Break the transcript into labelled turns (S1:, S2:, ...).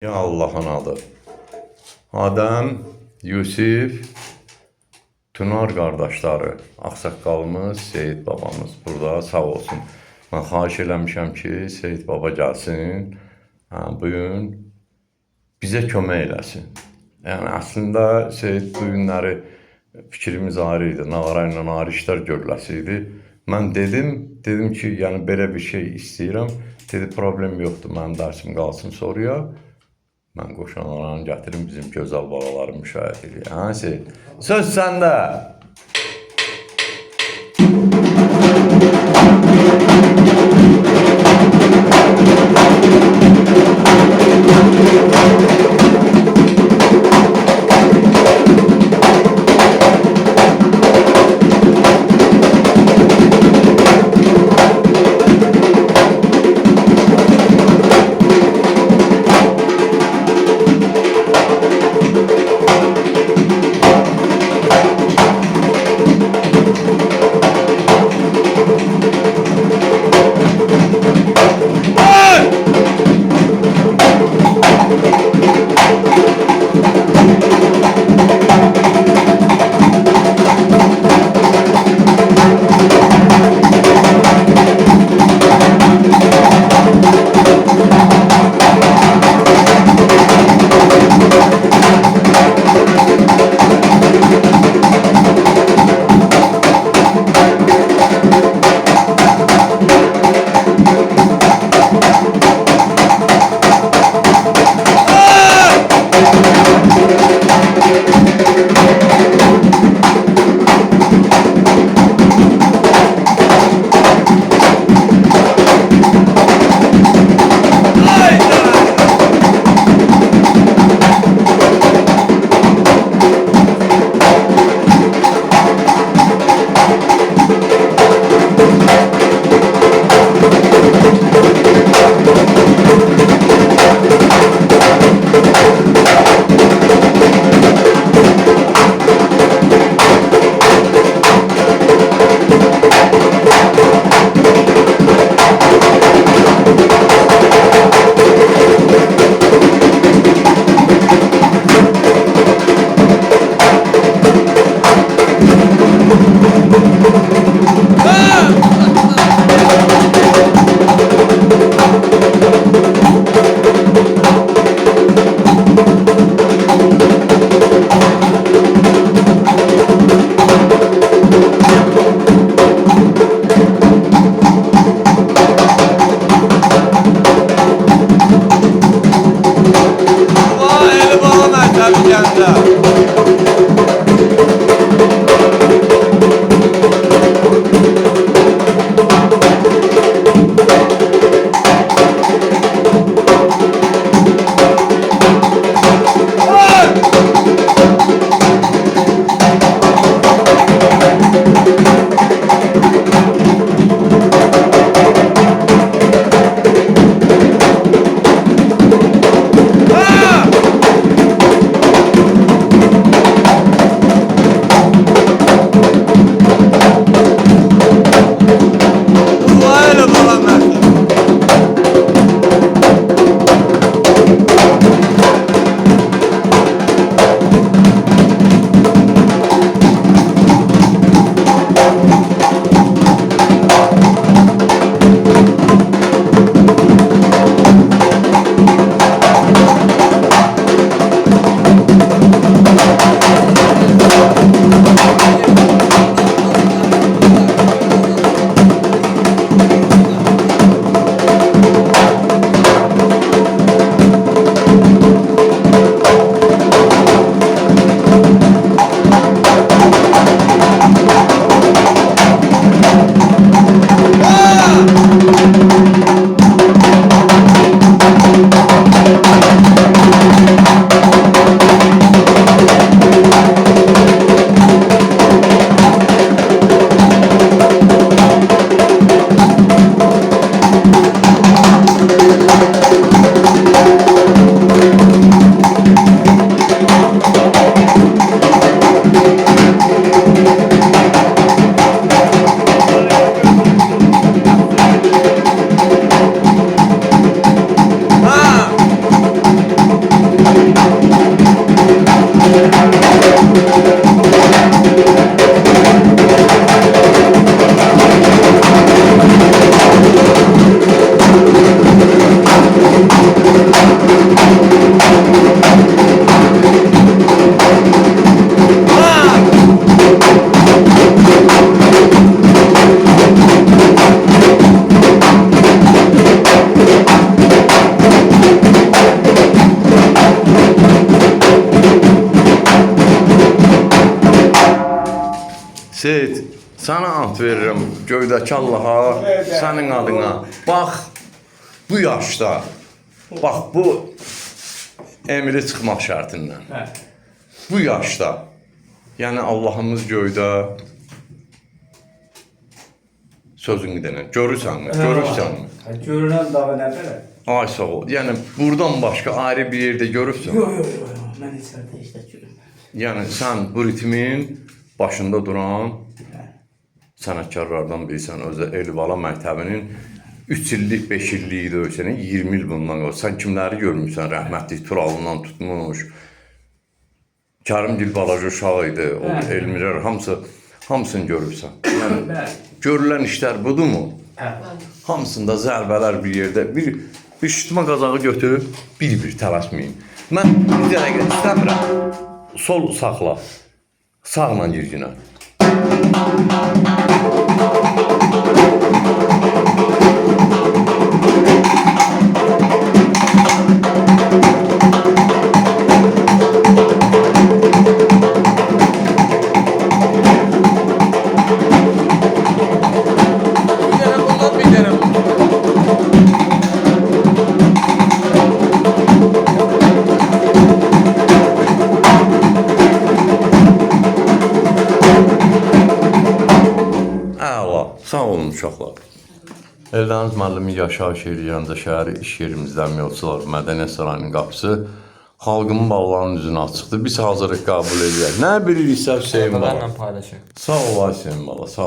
S1: Ya Allah'ın adı. Adəm, Yusif, Tunar qardaşları, ağsaqqalımız, Seyid babamız burada sağ olsun. Mən xahiş eləmişəm ki, Seyid baba gəlsin, bugün bizə kömək eləsin. Yəni əslində Seyid bu günləri fikrimiz ayrı idi. Nağara ilə ayrı işlər görüləsi idi. Mən dedim ki, yəni belə bir şey istəyirəm. Dedi, problem yoxdur, mənim dərsim qalsın sonraya. Mən qoşanlarını gətirim, bizim gözəl balaları müşahidə edir. Seyid, söz səndə. Seyit, sana ant veririm göydəki Allaha, sənin adına. Bax, bu yaşda, bax bu emri çıxmaq şərtindən. Bu yaşda, yəni Allahımız göydə, sözünü denən, görürsənmi, görürsənmi?
S2: Görürəm daha nə belə?
S1: Ay sağ ol, yəni buradan başqa ayrı bir yerdə görürsən.
S2: Yox, mən heç yerdə işlətmirəm.
S1: Yəni sən bu ritmin başında duran sənətkarlardan birisən. Özü Elibala məktəbinin 3 illik, 5 illik döyüşənə 20 il bundan qalır. Sən kimləri görmüşsən? Rəhmətli Turalından tutmuş. Kərim Dilbalaca uşağı idi. O Elmirlər hamısını görürsən. Yəni görülən işlər budurmu? Hamısında zərbələr bir yerdə. Bir şutma qazağı götür, bir tələsməyin. Mən bir dəqiqə istəmirəm. Sol saxla. Sağla girginə. Sağ olun uşaqlar. Eldəniz müəllimi yaşayış eləyəndə şəhəri iş yerimizdən Mövzular Mədəniyyət Sarayının qapısı xalqın bağlarının üzünə açıqdır. Biz hazırlıq qəbul edirik. Nə biliriksə Hüseyin bala.
S3: Paylaşın.
S1: Sağ ol Hüseyin bala, sağ ol.